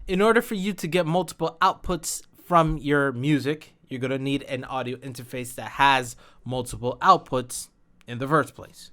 In order for you to get multiple outputs from your music, you're going to need an audio interface that has multiple outputs in the first place.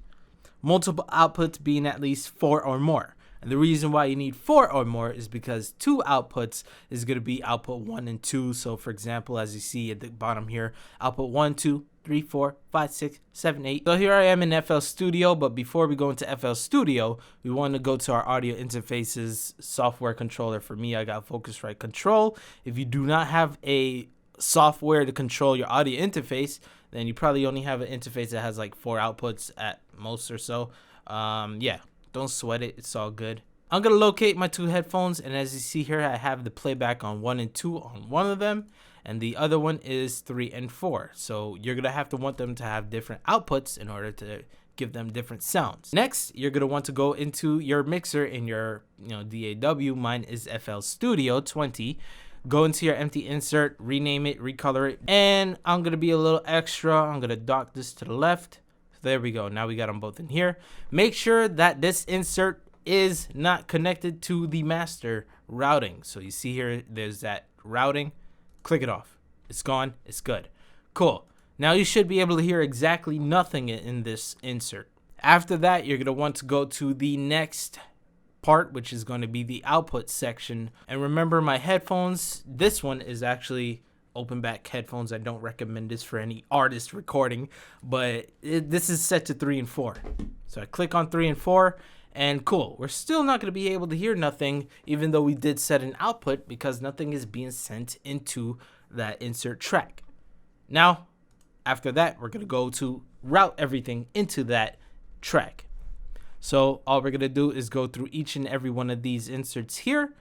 Multiple outputs being at least 4 or more. And the reason why you need 4 or more is because 2 outputs is going to be output 1 and 2. So for example, as you see at the bottom here, output 1, 2, 3, 4, 5, 6, 7, 8. So here I am in FL Studio, but before we go into FL Studio, we want to go to our audio interfaces software controller. For me, I got Focusrite Control. If you do not have a software to control your audio interface, then you probably only have an interface that has like 4 outputs at most or so. Yeah, don't sweat it. It's all good. I'm going to locate my 2 headphones, and as you see here, I have the playback on 1 and 2 on one of them, and the other one is 3 and 4. So you're going to have to want them to have different outputs in order to give them different sounds. Next, you're going to want to go into your mixer in your DAW. Mine is FL Studio 20. Go into your empty insert, rename it, recolor it, and I'm going to be a little extra. I'm going to dock this to the left. There we go. Now we got them both in here. Make sure that this insert is not connected to the master routing. So you see here, there's that routing. Click it off. It's gone. It's good. Cool. Now you should be able to hear exactly nothing in this insert. After that, you're going to want to go to the next part, which is going to be the output section. And remember, my headphones, this one is actually open back headphones. I don't recommend this for any artist recording, but this is set to 3 and 4. So I click on 3 and 4, and cool. We're still not going to be able to hear nothing, even though we did set an output, because nothing is being sent into that insert track. Now, after that, we're going to go to route everything into that track. So all we're going to do is go through each and every one of these inserts here.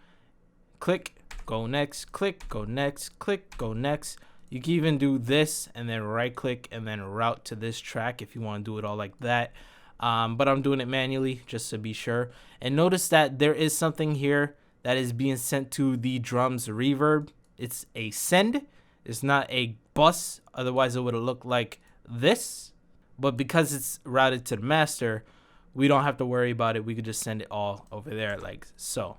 Click, go next, click, go next, click, go next. You can even do this and then right click and then route to this track if you want to do it all like that. But I'm doing it manually just to be sure. And notice that there is something here that is being sent to the drums reverb. It's a send. It's not a bus. Otherwise it would have looked like this. But because it's routed to the master, we don't have to worry about it. We could just send it all over there like so.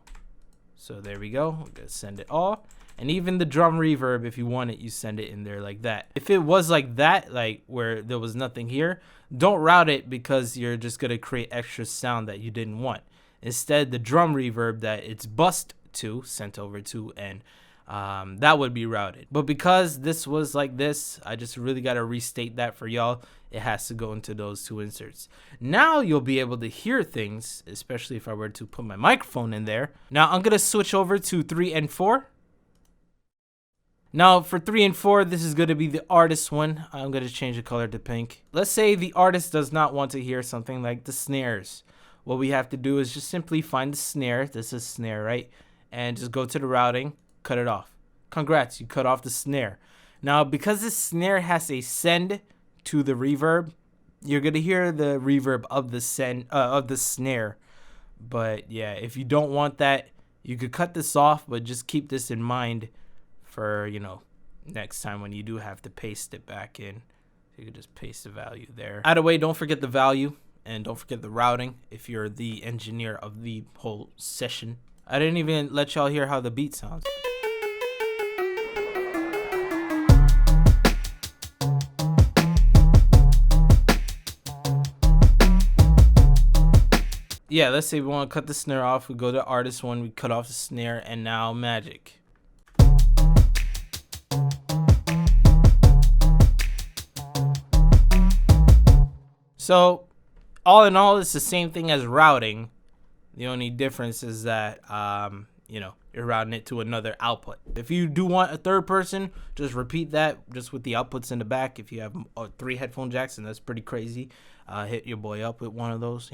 So there we go. We're gonna send it all. And even the drum reverb, if you want it, you send it in there like that. If it was like that, like where there was nothing here, don't route it, because you're just gonna create extra sound that you didn't want. Instead, the drum reverb that it's bussed to, sent over to, and that would be routed. But because this was like this, I just really got to restate that for y'all. It has to go into those 2 inserts. Now you'll be able to hear things, especially if I were to put my microphone in there. Now I'm going to switch over to 3 and 4. Now for 3 and 4, this is going to be the artist one. I'm going to change the color to pink. Let's say the artist does not want to hear something like the snares. What we have to do is just simply find the snare. This is snare, right? And just go to the routing. Cut it off. Congrats, you cut off the snare. Now, because this snare has a send to the reverb, you're gonna hear the reverb of the snare. But yeah, if you don't want that, you could cut this off, but just keep this in mind for next time when you do have to paste it back in. You could just paste the value there. Either way, don't forget the value and don't forget the routing if you're the engineer of the whole session. I didn't even let y'all hear how the beat sounds. Yeah, let's say we want to cut the snare off. We go to artist one, we cut off the snare, and now magic. So all in all, it's the same thing as routing. The only difference is that you're routing it to another output. If you do want a third person, just repeat that just with the outputs in the back. If you have 3 headphone jacks, and that's pretty crazy, hit your boy up with one of those,